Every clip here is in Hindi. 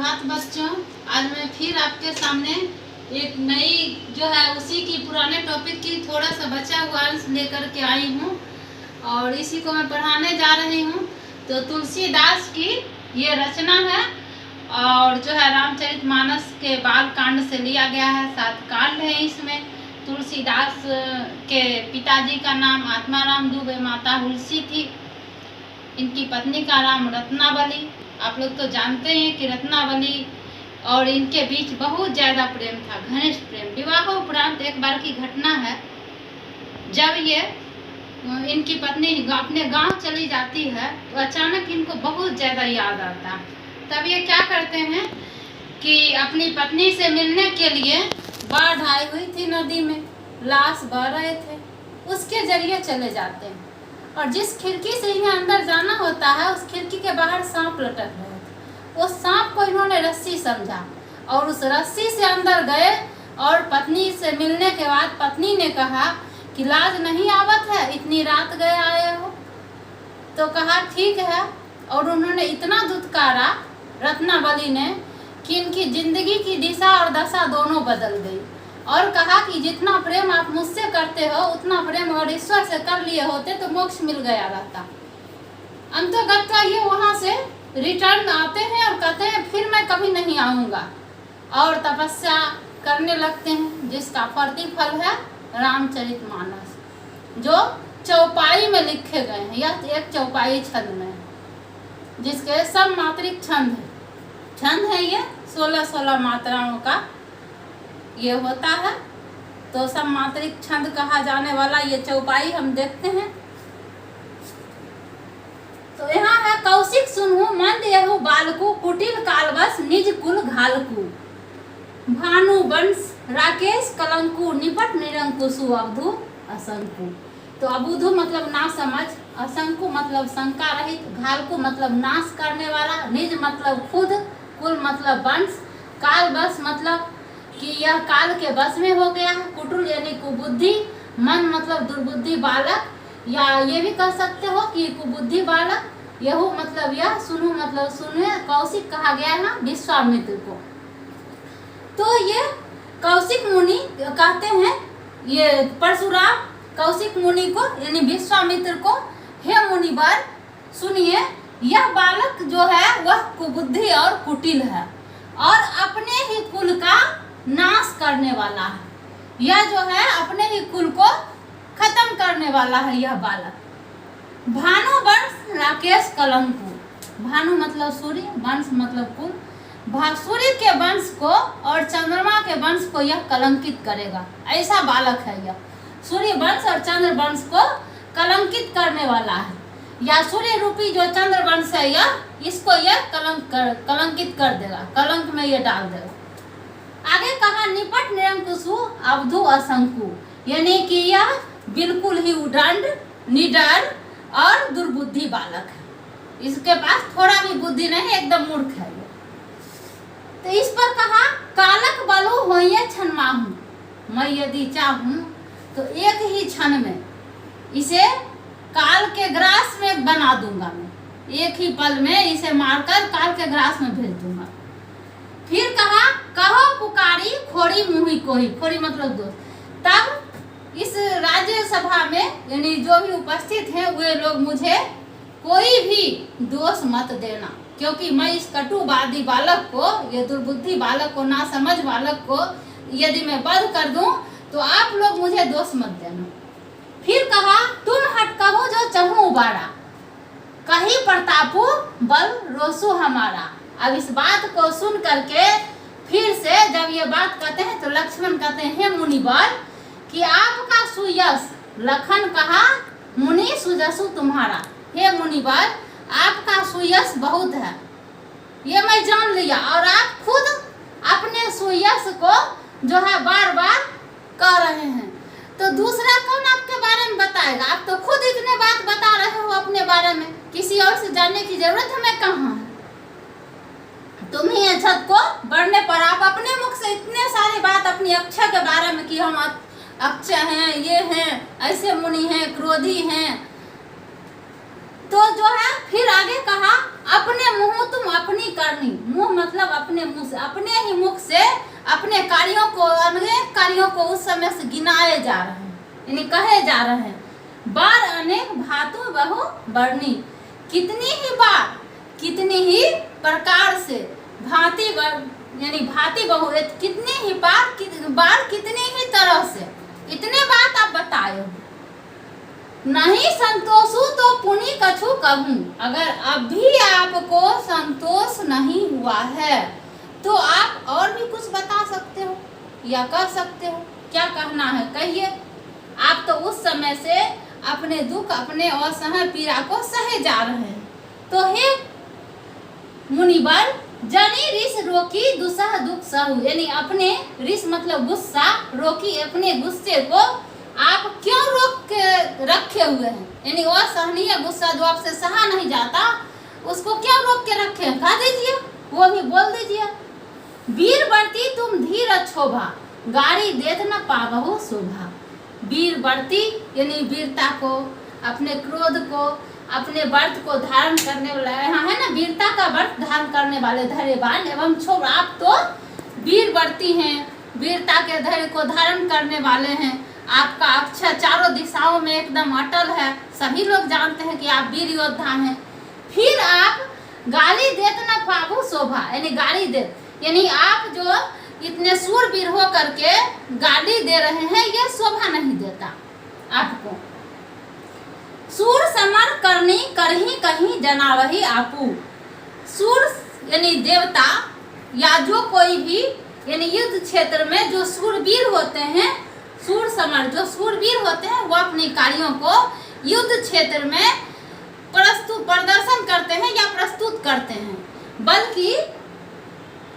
सुप्रभात बच्चों। आज मैं फिर आपके सामने एक नई जो है उसी की पुराने टॉपिक की थोड़ा सा बचा हुआ अंश लेकर के आई हूँ और इसी को मैं पढ़ाने जा रही हूँ। तो तुलसीदास की ये रचना है और जो है रामचरितमानस के बाल कांड से लिया गया है। 7 कांड है इसमें। तुलसीदास के पिताजी का नाम आत्माराम दुबे, माता हुलसी थी। इनकी पत्नी का नाम रत्नावली। आप लोग तो जानते हैं कि रत्नावली और इनके बीच बहुत ज़्यादा प्रेम था, घनिष्ठ प्रेम। विवाह उपरांत एक बार की घटना है, जब ये इनकी पत्नी अपने गांव चली जाती है तो अचानक इनको बहुत ज़्यादा याद आता। तब ये क्या करते हैं कि अपनी पत्नी से मिलने के लिए बाढ़ आई हुई थी, नदी में लाश बह रहे थे, उसके जरिए चले जाते हैं। और जिस खिड़की से इन्हें अंदर जाना होता है उस खिड़की के बाहर सांप लटक रहे थे। उस सांप को इन्होंने रस्सी समझा और उस रस्सी से अंदर गए और पत्नी से मिलने के बाद पत्नी ने कहा कि लाज नहीं आवत है, इतनी रात गए आए हो। तो कहा ठीक है। और उन्होंने इतना दुत्कारा रत्नावली ने कि इनकी जिंदगी की दिशा और दशा दोनों बदल गई और कहा कि जितना प्रेम आप मुझसे करते हो उतना प्रेम और ईश्वर से कर लिए होते तो मोक्ष मिल गया रहता। अंततः ये वहाँ से रिटर्न आते हैं और कहते हैं फिर मैं कभी नहीं आऊँगा और तपस्या करने लगते हैं, जिसका प्रतिफल है रामचरितमानस, जो चौपाई में लिखे गए हैं। यह एक चौपाई छंद में है, जिसके सब मात्रिक छंद है। ये 16-16 मात्राओं का ये होता है। तो सब मात्रिक छंद कहा जाने वाला ये चौपाई हम देखते हैं। तो यहाँ है कौशिक सुनहु मंद यहु बालकु, कुटिल कालवश निज कुल घालकु, भानु वंश राकेश कलंकु, निपट निरंकुशु अवधु असंकु। तो अबुधु मतलब ना समझ, असंकु मतलब शंका रहित, घालकु मतलब नाश करने वाला, निज मतलब खुद, कुल मतलब वंश, कालवश मतलब कि यह काल के बस में हो गया है, कुटुल यानी कुबुद्धि, मन मतलब दुर्बुद्धि बालक, या ये भी कह सकते हो कि कुबुद्धि बालक, यहू मतलब यह, सुनु मतलब सुने। कौशिक कहा गया है विश्वामित्र को। तो ये कौशिक मुनि कहते हैं, ये परशुराम कौशिक मुनि को यानी विश्वामित्र को, हे मुनिवर सुनिए, यह बालक जो है वह कुबुद्धि और कुटिल है और अपने ही कुल का नाश करने वाला है। यह जो है अपने ही कुल को खत्म करने वाला है यह बालक। भानु वंश राकेश कलंकु, भानु मतलब सूर्य, वंश मतलब कुल। सूर्य के वंश को और चंद्रमा के वंश को यह कलंकित करेगा, ऐसा बालक है यह। सूर्य वंश और चंद्र वंश को कलंकित करने वाला है, या सूर्य रूपी जो चंद्र वंश है यह, इसको यह कलंकित कर देगा, कलंक में यह डाल देगा। आगे कहा निपट निरंकुशु अवधु असंकु, यानी कि यह बिल्कुल ही उदंड, निडर और दुर्बुद्धि बालक है। इसके पास थोड़ा भी बुद्धि नहीं, एकदम मूर्ख है। तो इस पर कहा कालक बलु होइए क्षण माहूं, मैं यदि चाहूं तो एक ही क्षण में इसे काल के ग्रास में बना दूंगा। मैं एक ही पल में इसे मारकर काल के ग्रास में भेज दूंगा। फिर कहा कहो पुकारी खोरी मुही कोही, खोरी मतलब दोस्त। तब इस राज्य सभा में यानी जो भी उपस्थित हैं वे लोग मुझे कोई भी दोष मत देना, क्योंकि मैं इस कटुवादी बालक को, ये दुर्बुद्धि बालक को, ना समझ बालक को यदि मैं वध कर दूं तो आप लोग मुझे दोष मत देना। फिर कहा तुम हट कहो जो चहु उबारा, कहीं प्रतापु बल रोसु हमारा। अब इस बात को सुन करके फिर से जब ये बात कहते हैं तो लक्ष्मण कहते हैं हे मुनिवर कि आपका सुयश, लखन कहा मुनि सुजसु तुम्हारा, हे मुनिवर आपका सुयश बहुत है, ये मैं जान लिया। और आप खुद अपने सुयश को जो है बार बार कह रहे हैं, तो दूसरा कौन आपके बारे में बताएगा? आप तो खुद इतने बात बता रहे हो अपने बारे में, किसी और से जानने की जरूरत हमें कहाँ है। तुम ही छत को बढ़ने पर आप अपने मुख से इतने सारी बात अपनी अक्षय के बारे में कि हम अक्षय हैं, ये हैं, ऐसे मुनि हैं, क्रोधी हैं। तो जो है फिर आगे कहा अपने मुंह तुम अपनी करनी, मुंह मतलब अपने मुंह से, अपने ही मुख से अपने कार्यों को, अनेक कार्यों को उस समय से गिनाए जा रहे हैं, यानी कहे जा रहे हैं। बार अनेक भातु बहु वर्णी, कितनी ही बार, कितनी ही प्रकार से, भांति यानी भांति बहु, कितनी ही बार कितनी ही तरह से, इतने बात आप बताए हो। नहीं संतोषू तो पुनि कछु कहूं, अगर अभी आपको संतोष नहीं हुआ है तो आप और भी कुछ बता सकते हो या कह सकते हो। क्या कहना है कहिए। आप तो उस समय से अपने दुख, अपने असह पीड़ा को सहे जा रहे हैं। तो हे मुनिवर, जनी रिस रोकी दुसह दुख सहु, यानी अपने रिस मतलब गुस्सा, रोकी अपने गुस्से को आप क्यों रोक के रखे हुए हैं, यानी वो सहनीय गुस्सा जो आपसे सहा नहीं जाता उसको क्यों रोक के रखे हैं, कह दीजिए, वो भी बोल दीजिए। वीर बढ़ती तुम धीर क्षोभा, गाड़ी देत न पावहु शोभा। वीर बढ़ती यानी वीरता को, अपने क्रोध को, अपने व्रत को धारण करने वाला, यहाँ है ना वीरता का व्रत धारण करने वाले धैर्यवान एवं क्षोभ। आप तो वीर बढ़ती हैं, वीरता के धैर्य को धारण करने वाले हैं। आपका अक्षर चारों दिशाओं में एकदम अटल है, सभी लोग जानते हैं कि आप वीर योद्धा हैं। फिर आप गाली देत न पावहु शोभा, यानी गाली दे, यानी आप जो इतने सूरवीर हो करके गाली दे रहे हैं, ये शोभा नहीं देता आपको। सूर समर करनी करही कहीं जनावही आपू। सूर यानी देवता या जो कोई भी यानी युद्ध क्षेत्र में जो सूरवीर होते हैं, सूर समर जो सूरवीर होते हैं, वो अपने कार्यों को युद्ध क्षेत्र में प्रदर्शन करते हैं या प्रस्तुत करते हैं। बल्कि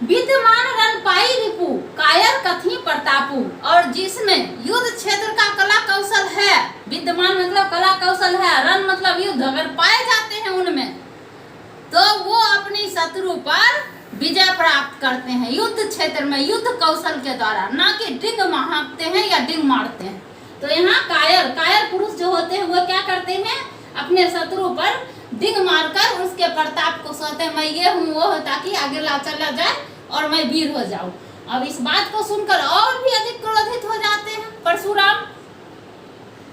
विद्यमान रणपाई रिपु कायर कथी प्रतापु, और जिसमें युद्ध क्षेत्र का कला कौशल है, विद्यमान मतलब कला कौशल है, रण मतलब युद्ध, अगर पाए जाते हैं उनमें तो वो अपनी शत्रु पर विजय प्राप्त करते हैं युद्ध क्षेत्र में, युद्ध कौशल के द्वारा, ना कि डिंग हाँकते हैं या डिंग मारते हैं। तो यहाँ कायर पुरुष जो होते हैं वो क्या करते हैं, अपने शत्रु पर डिंग मारकर उसके प्रताप को सोचते हैं, मैं ये हूँ वो हूँ, ताकि आगे चला जाए और मैं वीर हो जाऊं। अब इस बात को सुनकर और भी अधिक क्रोधित हो जाते हैं परशुराम।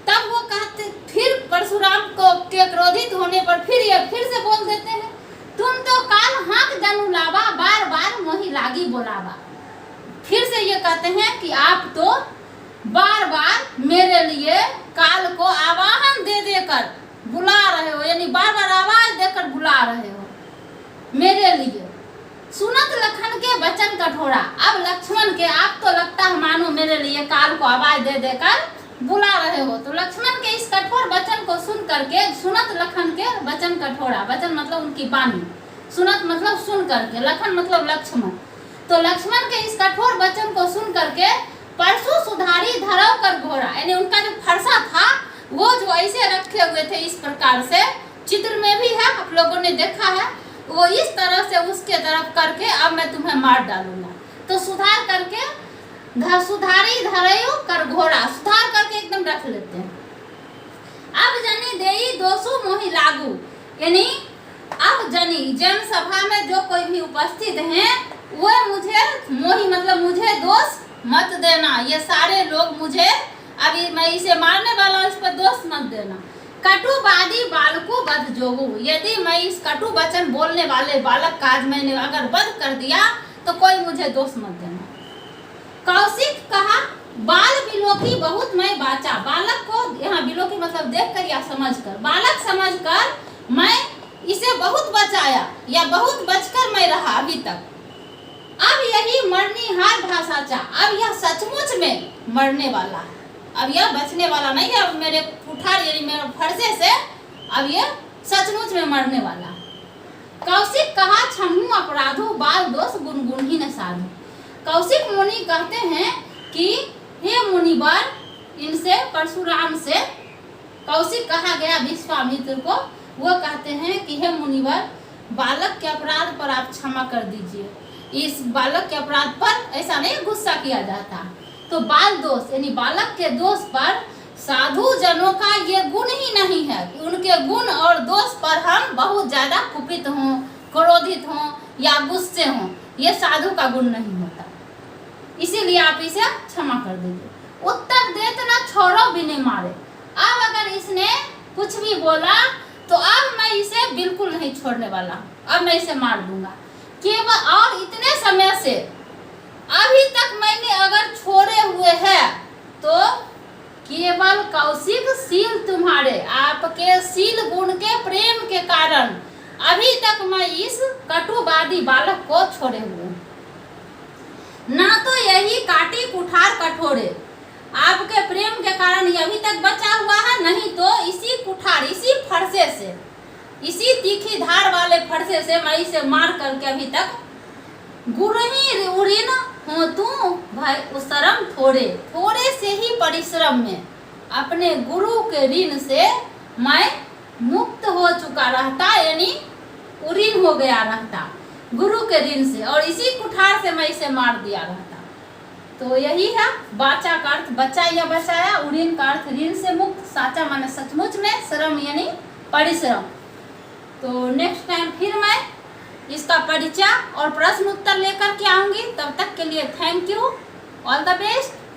तब वो कहते, फिर परशुराम को के क्रोधित होने पर फिर से बोल देते हैं, तुम तो काल हाथ जनू लावा, बार बार मोही लागी बोलावा। फिर से ये कहते हैं कि आप तो बार बार मेरे लिए काल को आवाहन दे देकर बुला रहे हो, यानी बार बार आवाज देकर बुला रहे हो मेरे लिए। सुनत लखन के वचन कठोरा, अब लक्ष्मण के आप तो लगता है मानो मेरे लिए काल को आवाज दे देकर बुला रहे हो। तो लक्ष्मण के इस कठोर वचन को सुन करके, सुनत लखन के वचन कठोरा, वचन मतलब उनकी वाणी, सुनत मतलब सुन करके, लखन मतलब लक्ष्मण। तो लक्ष्मण के इस कठोर वचन को सुन करके परशु सुधारी धरव कर घोड़ा, यानी उनका जो फरसा था वो जो ऐसे रखे हुए थे इस प्रकार से, चित्र में भी है, आप लोगों ने देखा है, वो इस तरह से उसके तरफ करके अब मैं तुम्हें मार डालूंगा। तो सुधार करके सुधारी धरयो कर घोड़ा, सुधार करके एकदम रख लेते हैं। अब जनी देई दोषु मोहि लागू, यानी अब जनी जन सभा में जो कोई भी उपस्थित हैं वो मुझे मोहि मतलब मुझे दोष मत देना, ये सारे लोग मुझे अभी मैं इसे मारने वाला हूँ, इस पर दोष मत देना। कटुवादी बालको वध जोगु, यदि मैं इस कटु वचन बोलने वाले बालक का आज मैंने अगर वध कर दिया तो कोई मुझे दोष मत देना। कौशिक कहा बाल बिलोकी बहुत मैं बाचा, बालक को यहाँ बिलोकी मतलब देखकर या समझकर, बालक समझकर मैं इसे बहुत बचाया या बहुत बचकर मैं रहा अभी तक। अब यही मरनीहार भाषाचा, अब यह सचमुच में मरने वाला है, अब यह बचने वाला नहीं है, अब मेरे कुठार यानी मेरे फरसे से अब यह सचमुच में मरने वाला है। कौशिक कहा क्षमु अपराधो बाल दोष गुनगुन ही न साधु। कौशिक मुनि कहते हैं कि हे मुनिवर, इनसे परशुराम से कौशिक कहा गया विश्वामित्र को, वो कहते हैं कि हे मुनिवर, बालक के अपराध पर आप क्षमा कर दीजिए। इस बालक के अपराध पर ऐसा नहीं गुस्सा किया जाता, तो बाल दोष यानी बालक के दोष पर साधु जनों का ये गुण ही नहीं है कि उनके गुण और दोष पर हम बहुत ज्यादा कुपित हों, क्रोधित हों या गुस्से हों। ये साधु का गुण नहीं होता, इसीलिए आप इसे क्षमा कर दीजिए। उत्तर देते ना छोड़ो बिने मारे। अब अगर इसने कुछ भी बोला तो अब मैं इसे बिल्कुल नहीं छोड़ने वाला, अब मैं इसे मार दूंगा केवल। और इतने समय से अभी तक मैंने अगर छोड़े हुए हैं तो केवल कौशिक शील तुम्हारे, आपके शील गुण के प्रेम के कारण अभी तक मैं इस कटुवादी बालक को छोड़े हुए। ना तो यही काटी कुठार कठोरे, आपके प्रेम के कारण ये अभी तक बचा हुआ है, नहीं तो इसी कुठार, इसी फरसे से, इसी तीखी धार वाले फरसे से मैं इसे मार करके अभी तक गुरही उड़ीन हो तू भाई उसरम थोड़े, थोड़े से ही परिश्रम में अपने गुरु के ऋण से मैं मुक्त हो चुका रहता, यानी उरीन हो गया रहता गुरु के ऋण से, और इसी कुठार से मैं इसे मार दिया रहता। तो यही है बाचा का अर्थ बचा या बचाया, उरीन का अर्थ ऋण से मुक्त, साचा माने सचमुच में, श्रम यानी परिश्रम। तो नेक्स्ट टाइम फिर मैं इसका परिचय और प्रश्न उत्तर लेकर के आऊंगी। तब तक के लिए thank you, all the best.